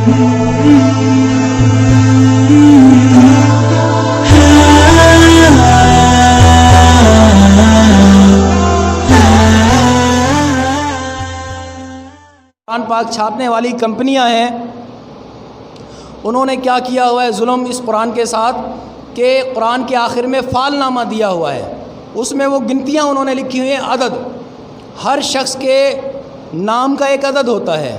قرآن پاک چھاپنے والی کمپنیاں ہیں، انہوں نے کیا کیا ہوا ہے ظلم اس قرآن کے ساتھ کہ قرآن کے آخر میں فال نامہ دیا ہوا ہے، اس میں وہ گنتیاں انہوں نے لکھی ہوئی ہیں، عدد، ہر شخص کے نام کا ایک عدد ہوتا ہے۔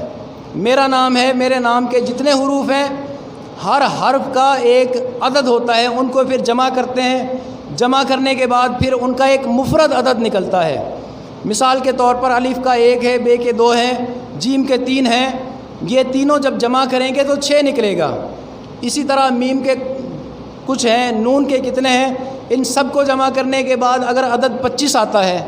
میرا نام ہے، میرے نام کے جتنے حروف ہیں ہر حرف کا ایک عدد ہوتا ہے، ان کو پھر جمع کرتے ہیں، جمع کرنے کے بعد پھر ان کا ایک مفرد عدد نکلتا ہے۔ مثال کے طور پر الف کا 1 ہے، بے کے 2 ہیں، جیم کے 3 ہیں، یہ تینوں جب جمع کریں گے تو 6 نکلے گا۔ اسی طرح میم کے کچھ ہیں، نون کے کتنے ہیں، ان سب کو جمع کرنے کے بعد اگر عدد 25 آتا ہے،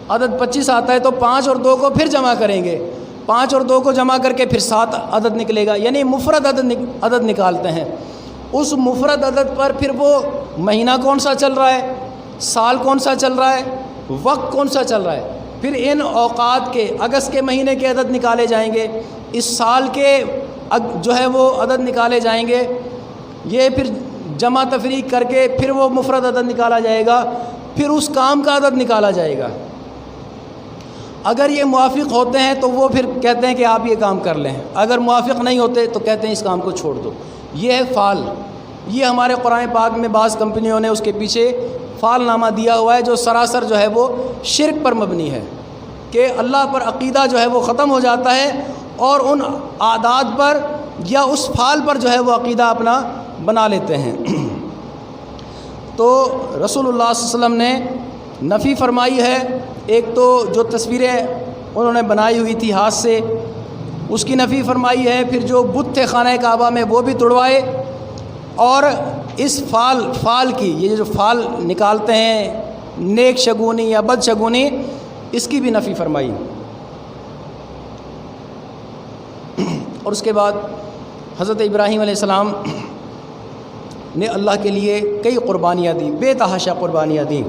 عدد 25 آتا ہے تو 5 اور 2 کو پھر جمع کریں گے، 5 اور 2 کو جمع کر کے پھر 7 عدد نکلے گا، یعنی مفرد عدد نکالتے ہیں۔ اس مفرد عدد پر پھر وہ مہینہ کون سا چل رہا ہے، سال کون سا چل رہا ہے، وقت کون سا چل رہا ہے، پھر ان اوقات کے اگست کے مہینے کے عدد نکالے جائیں گے، اس سال کے جو ہے وہ عدد نکالے جائیں گے، یہ پھر جمع تفریق کر کے پھر وہ مفرد عدد نکالا جائے گا، پھر اس کام کا عدد نکالا جائے گا۔ اگر یہ موافق ہوتے ہیں تو وہ پھر کہتے ہیں کہ آپ یہ کام کر لیں، اگر موافق نہیں ہوتے تو کہتے ہیں اس کام کو چھوڑ دو۔ یہ ہے فال، یہ ہمارے قرآن پاک میں بعض کمپنیوں نے اس کے پیچھے فال نامہ دیا ہوا ہے، جو سراسر جو ہے وہ شرک پر مبنی ہے کہ اللہ پر عقیدہ جو ہے وہ ختم ہو جاتا ہے اور ان اعداد پر یا اس فال پر جو ہے وہ عقیدہ اپنا بنا لیتے ہیں۔ تو رسول اللہ صلی اللہ علیہ وسلم نے نفی فرمائی ہے، ایک تو جو تصویریں انہوں نے بنائی ہوئی تھی ہاتھ سے اس کی نفی فرمائی ہے، پھر جو بت تھے خانہ کعبہ میں وہ بھی توڑوائے، اور اس فال کی یہ جو فال نکالتے ہیں نیک شگونی یا بد شگونی، اس کی بھی نفی فرمائی۔ اور اس کے بعد حضرت ابراہیم علیہ السلام نے اللہ کے لیے کئی قربانیاں دی، بے تحاشا قربانیاں دیں۔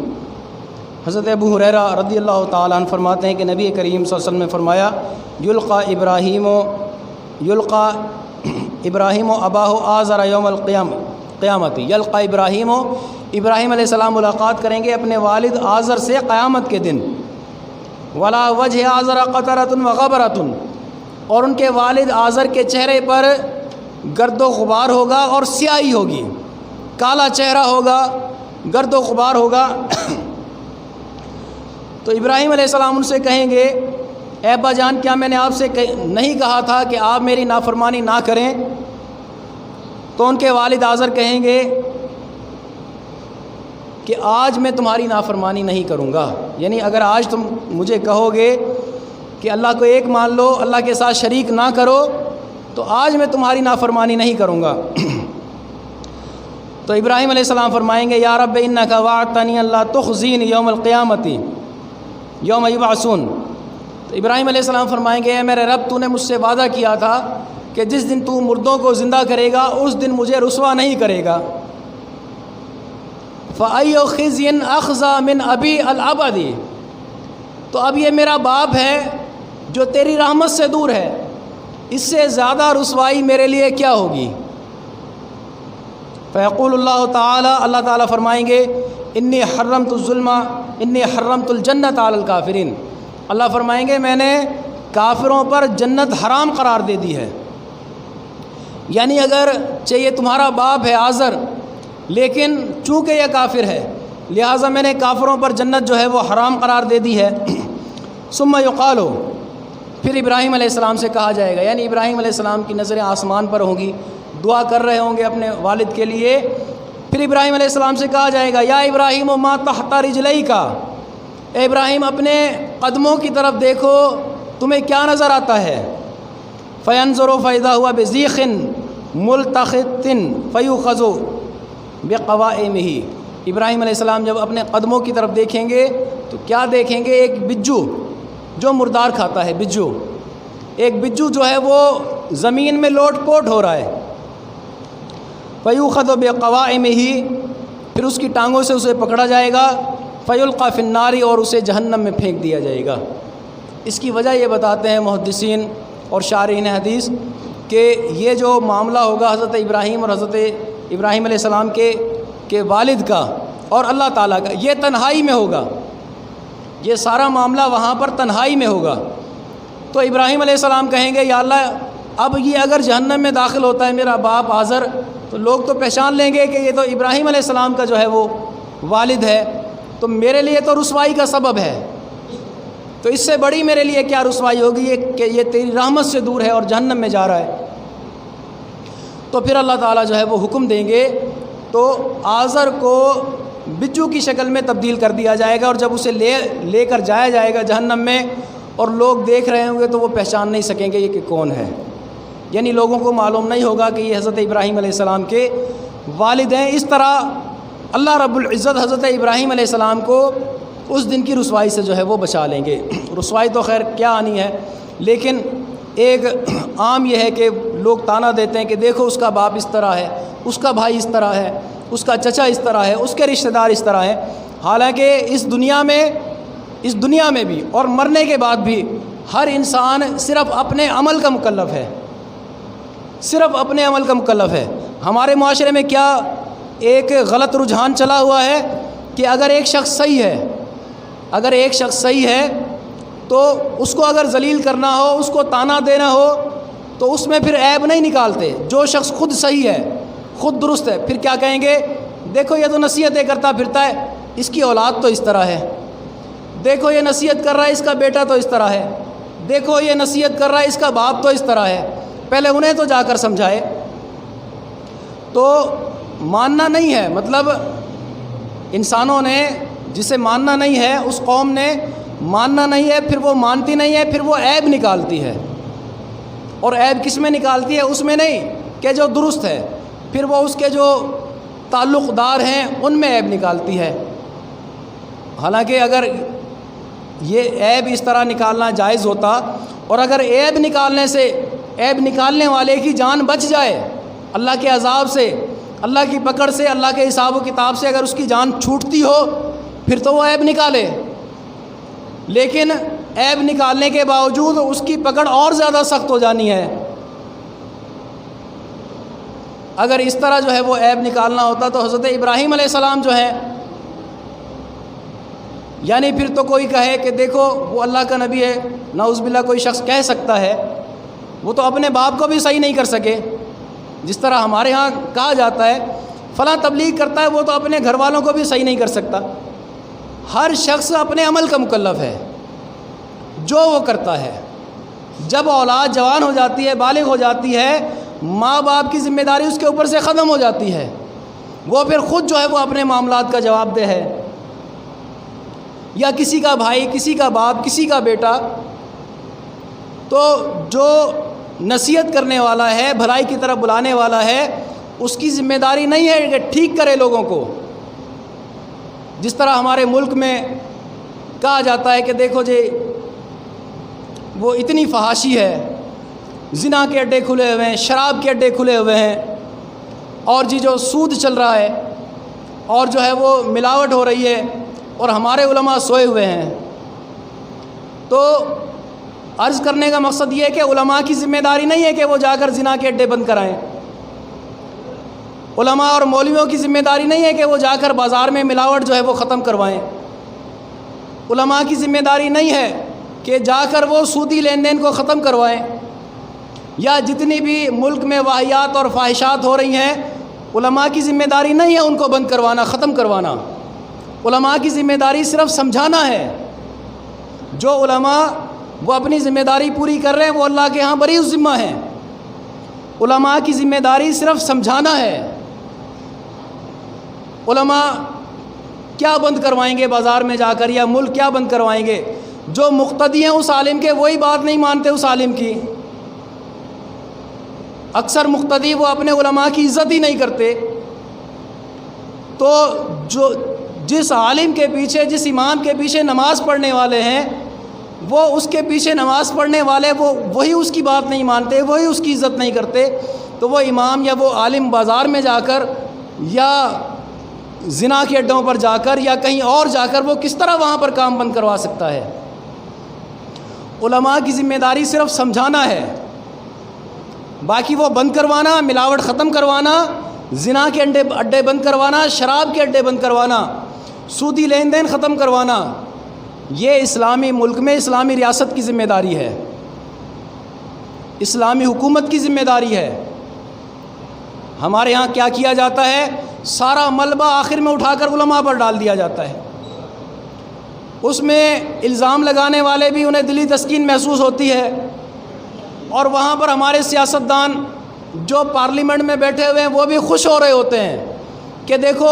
حضرت ابو ہریرہ رضی اللہ تعالیٰ عنہ فرماتے ہیں کہ نبی کریم صلی اللہ علیہ وسلم نے فرمایا یلقا ابراہیم و اباہ آزر یوم القیامت، یلقا ابراہیم علیہ السلام ملاقات کریں گے اپنے والد آزر سے قیامت کے دن، ولا وجہ آزر قطرۃ وغبرۃ، اور ان کے والد آزر کے چہرے پر گرد و غبار ہوگا اور سیاہی ہوگی، کالا چہرہ ہوگا، گرد و غبار ہوگا۔ تو ابراہیم علیہ السلام ان سے کہیں گے اے ابا جان، کیا میں نے آپ سے نہیں کہا تھا کہ آپ میری نافرمانی نہ کریں؟ تو ان کے والد آزر کہیں گے کہ آج میں تمہاری نافرمانی نہیں کروں گا، یعنی اگر آج تم مجھے کہو گے کہ اللہ کو ایک مان لو، اللہ کے ساتھ شریک نہ کرو، تو آج میں تمہاری نافرمانی نہیں کروں گا۔ تو ابراہیم علیہ السلام فرمائیں گے یا رب انک وعدتنی اللہ تخزینی یوم القیامت یوم یبعثون۔ تو ابراہیم علیہ السلام فرمائیں گے اے میرے رب، تو نے مجھ سے وعدہ کیا تھا کہ جس دن تو مردوں کو زندہ کرے گا اس دن مجھے رسوا نہیں کرے گا۔ فَأَيُّ خِزْيٍ أَخْزَىٰ مِنْ أَبِي الْأَبَدِ، تو اب یہ میرا باپ ہے جو تیری رحمت سے دور ہے، اس سے زیادہ رسوائی میرے لیے کیا ہوگی؟ فیقول اللہ تعالیٰ، اللہ تعالیٰ فرمائیں گے انی حرمت الظلم انی حرمت الجنت علی الکافرین، اللہ فرمائیں گے میں نے کافروں پر جنت حرام قرار دے دی ہے۔ یعنی اگر چاہیے تمہارا باپ ہے آزر، لیکن چونکہ یہ کافر ہے لہٰذا میں نے کافروں پر جنت جو ہے وہ حرام قرار دے دی ہے۔ ثم یقال، پھر ابراہیم علیہ السلام سے کہا جائے گا، یعنی ابراہیم علیہ السلام کی نظریں آسمان پر ہوں گی، دعا کر رہے ہوں گے اپنے والد کے لیے، پھر ابراہیم علیہ السلام سے کہا جائے گا یا ابراہیم ما تحت رجلیک، اے ابراہیم اپنے قدموں کی طرف دیکھو تمہیں کیا نظر آتا ہے؟ فینظر فاذا ہوا بذیخ ملتخط فیؤخذ بقوائمہ، ابراہیم علیہ السلام جب اپنے قدموں کی طرف دیکھیں گے تو کیا دیکھیں گے؟ ایک بجو جو مردار کھاتا ہے، بجو، ایک بجو جو ہے وہ زمین میں لوٹ پوٹ ہو رہا ہے۔ فیؤخذ بقوائمہ، پھر اس کی ٹانگوں سے اسے پکڑا جائے گا، فیلقی فی النار، اور اسے جہنم میں پھینک دیا جائے گا۔ اس کی وجہ یہ بتاتے ہیں محدثین اور شارحین حدیث کہ یہ جو معاملہ ہوگا حضرت ابراہیم اور حضرت ابراہیم علیہ السلام کے والد کا اور اللہ تعالیٰ کا، یہ تنہائی میں ہوگا، یہ سارا معاملہ وہاں پر تنہائی میں ہوگا۔ تو ابراہیم علیہ السلام کہیں گے یا اللہ اب یہ اگر جہنم میں داخل ہوتا ہے میرا باپ آزر، تو لوگ تو پہچان لیں گے کہ یہ تو ابراہیم علیہ السلام کا جو ہے وہ والد ہے، تو میرے لیے تو رسوائی کا سبب ہے، تو اس سے بڑی میرے لیے کیا رسوائی ہوگی یہ کہ یہ تیری رحمت سے دور ہے اور جہنم میں جا رہا ہے۔ تو پھر اللہ تعالیٰ جو ہے وہ حکم دیں گے تو آزر کو بچو کی شکل میں تبدیل کر دیا جائے گا، اور جب اسے لے کر جایا جائے گا جہنم میں اور لوگ دیکھ رہے ہوں گے تو وہ پہچان نہیں سکیں گے یہ کہ کون ہے، یعنی لوگوں کو معلوم نہیں ہوگا کہ یہ حضرت ابراہیم علیہ السلام کے والد ہیں۔ اس طرح اللہ رب العزت حضرت ابراہیم علیہ السلام کو اس دن کی رسوائی سے جو ہے وہ بچا لیں گے۔ رسوائی تو خیر کیا آنی ہے، لیکن ایک عام یہ ہے کہ لوگ طعنہ دیتے ہیں کہ دیکھو اس کا باپ اس طرح ہے، اس کا بھائی اس طرح ہے، اس کا چچا اس طرح ہے، اس کے رشتہ دار اس طرح ہیں، حالانکہ اس دنیا میں بھی اور مرنے کے بعد بھی ہر انسان صرف اپنے عمل کا مکلف ہے، صرف اپنے عمل کا مکلف ہے۔ ہمارے معاشرے میں کیا ایک غلط رجحان چلا ہوا ہے کہ اگر ایک شخص صحیح ہے تو اس کو اگر ذلیل کرنا ہو، اس کو طعنہ دینا ہو تو اس میں پھر عیب نہیں نکالتے۔ جو شخص خود صحیح ہے، خود درست ہے، پھر کیا کہیں گے، دیکھو یہ تو نصیحتیں کرتا پھرتا ہے، اس کی اولاد تو اس طرح ہے، دیکھو یہ نصیحت کر رہا ہے، اس کا بیٹا تو اس طرح ہے، دیکھو یہ نصیحت کر رہا ہے، اس کا باپ تو اس طرح ہے۔ پہلے انہیں تو جا کر سمجھائے۔ تو ماننا نہیں ہے، مطلب انسانوں نے جسے ماننا نہیں ہے، اس قوم نے ماننا نہیں ہے، پھر وہ مانتی نہیں ہے، پھر وہ عیب نکالتی ہے۔ اور عیب کس میں نکالتی ہے؟ اس میں نہیں کہ جو درست ہے، پھر وہ اس کے جو تعلق دار ہیں ان میں عیب نکالتی ہے۔ حالانکہ اگر یہ عیب اس طرح نکالنا جائز ہوتا، اور اگر عیب نکالنے والے کی جان بچ جائے اللہ کے عذاب سے، اللہ کی پکڑ سے، اللہ کے حساب و کتاب سے، اگر اس کی جان چھوٹتی ہو پھر تو وہ عیب نکالے، لیکن عیب نکالنے کے باوجود اس کی پکڑ اور زیادہ سخت ہو جانی ہے۔ اگر اس طرح جو ہے وہ عیب نکالنا ہوتا تو حضرت ابراہیم علیہ السلام جو ہیں، یعنی پھر تو کوئی کہے کہ دیکھو وہ اللہ کا نبی ہے، نعوذ باللہ کوئی شخص کہہ سکتا ہے، وہ تو اپنے باپ کو بھی صحیح نہیں کر سکے، جس طرح ہمارے ہاں کہا جاتا ہے فلاں تبلیغ کرتا ہے، وہ تو اپنے گھر والوں کو بھی صحیح نہیں کر سکتا۔ ہر شخص اپنے عمل کا مکلف ہے جو وہ کرتا ہے۔ جب اولاد جوان ہو جاتی ہے، بالغ ہو جاتی ہے، ماں باپ کی ذمہ داری اس کے اوپر سے ختم ہو جاتی ہے، وہ پھر خود جو ہے وہ اپنے معاملات کا جواب دہ ہے، یا کسی کا بھائی، کسی کا باپ، کسی کا بیٹا۔ تو جو نصیحت کرنے والا ہے، بھلائی کی طرف بلانے والا ہے، اس کی ذمہ داری نہیں ہے کہ ٹھیک کرے لوگوں کو۔ جس طرح ہمارے ملک میں کہا جاتا ہے کہ دیکھو جی وہ اتنی فحاشی ہے، زنا کے اڈے کھلے ہوئے ہیں، شراب کے اڈے کھلے ہوئے ہیں، اور جی جو سود چل رہا ہے، اور جو ہے وہ ملاوٹ ہو رہی ہے، اور ہمارے علماء سوئے ہوئے ہیں۔ تو عرض کرنے کا مقصد یہ ہے کہ علماء کی ذمہ داری نہیں ہے کہ وہ جا کر زنا کے اڈے بند کرائیں، علماء اور مولویوں کی ذمہ داری نہیں ہے کہ وہ جا کر بازار میں ملاوٹ جو ہے وہ ختم کروائیں، علماء کی ذمہ داری نہیں ہے کہ جا کر وہ سودی لین دین کو ختم کروائیں، یا جتنی بھی ملک میں واہیات اور فاحشات ہو رہی ہیں، علماء کی ذمہ داری نہیں ہے ان کو بند کروانا، ختم کروانا۔ علماء کی ذمہ داری صرف سمجھانا ہے۔ جو علماء وہ اپنی ذمہ داری پوری کر رہے ہیں وہ اللہ کے ہاں بری ذمہ ہیں۔ علماء کی ذمہ داری صرف سمجھانا ہے۔ علماء کیا بند کروائیں گے بازار میں جا کر، یا ملک کیا بند کروائیں گے؟ جو مقتدی ہیں اس عالم کے وہی بات نہیں مانتے اس عالم کی۔ اکثر مقتدی وہ اپنے علماء کی عزت ہی نہیں کرتے۔ تو جو جس عالم کے پیچھے، جس امام کے پیچھے نماز پڑھنے والے ہیں، وہ اس کے پیچھے نماز پڑھنے والے وہی اس کی بات نہیں مانتے، وہی اس کی عزت نہیں کرتے، تو وہ امام یا وہ عالم بازار میں جا کر، یا زنا کے اڈوں پر جا کر، یا کہیں اور جا کر وہ کس طرح وہاں پر کام بند کروا سکتا ہے؟ علماء کی ذمہ داری صرف سمجھانا ہے۔ باقی وہ بند کروانا، ملاوٹ ختم کروانا، زنا کے اڈے بند کروانا، شراب کے اڈے بند کروانا، سودی لین دین ختم کروانا، یہ اسلامی ملک میں اسلامی ریاست کی ذمہ داری ہے، اسلامی حکومت کی ذمہ داری ہے۔ ہمارے ہاں کیا کیا جاتا ہے؟ سارا ملبہ آخر میں اٹھا کر علماء پر ڈال دیا جاتا ہے، اس میں الزام لگانے والے بھی انہیں دلی تسکین محسوس ہوتی ہے، اور وہاں پر ہمارے سیاستدان جو پارلیمنٹ میں بیٹھے ہوئے ہیں وہ بھی خوش ہو رہے ہوتے ہیں کہ دیکھو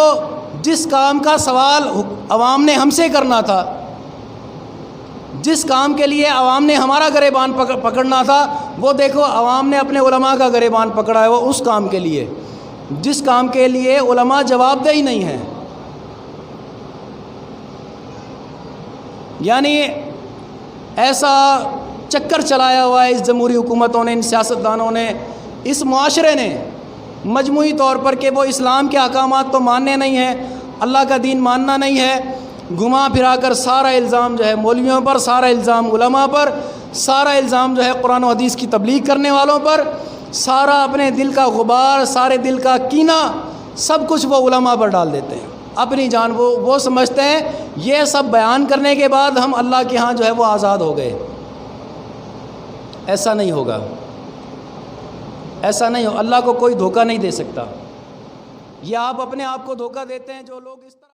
جس کام کا سوال عوام نے ہم سے کرنا تھا، جس کام کے لیے عوام نے ہمارا گریبان پکڑنا تھا، وہ دیکھو عوام نے اپنے علماء کا گریبان پکڑا ہے، وہ اس کام کے لیے جس کام کے لیے علماء جواب دہ ہی نہیں ہیں۔ یعنی ایسا چکر چلایا ہوا ہے اس جمہوری حکومتوں نے، ان سیاستدانوں نے، اس معاشرے نے مجموعی طور پر کہ وہ اسلام کے احکامات تو ماننے نہیں ہیں، اللہ کا دین ماننا نہیں ہے، گھما پھرا کر سارا الزام جو ہے مولویوں پر، سارا الزام علماء پر، سارا الزام جو ہے قرآن و حدیث کی تبلیغ کرنے والوں پر، سارا اپنے دل کا غبار، سارے دل کا کینہ، سب کچھ وہ علماء پر ڈال دیتے ہیں۔ اپنی جان وہ سمجھتے ہیں یہ سب بیان کرنے کے بعد ہم اللہ کے ہاں جو ہے وہ آزاد ہو گئے۔ ایسا نہیں ہوگا، ایسا نہیں ہو، اللہ کو کوئی دھوکہ نہیں دے سکتا، یہ آپ اپنے آپ کو دھوکہ دیتے ہیں جو لوگ اس طرح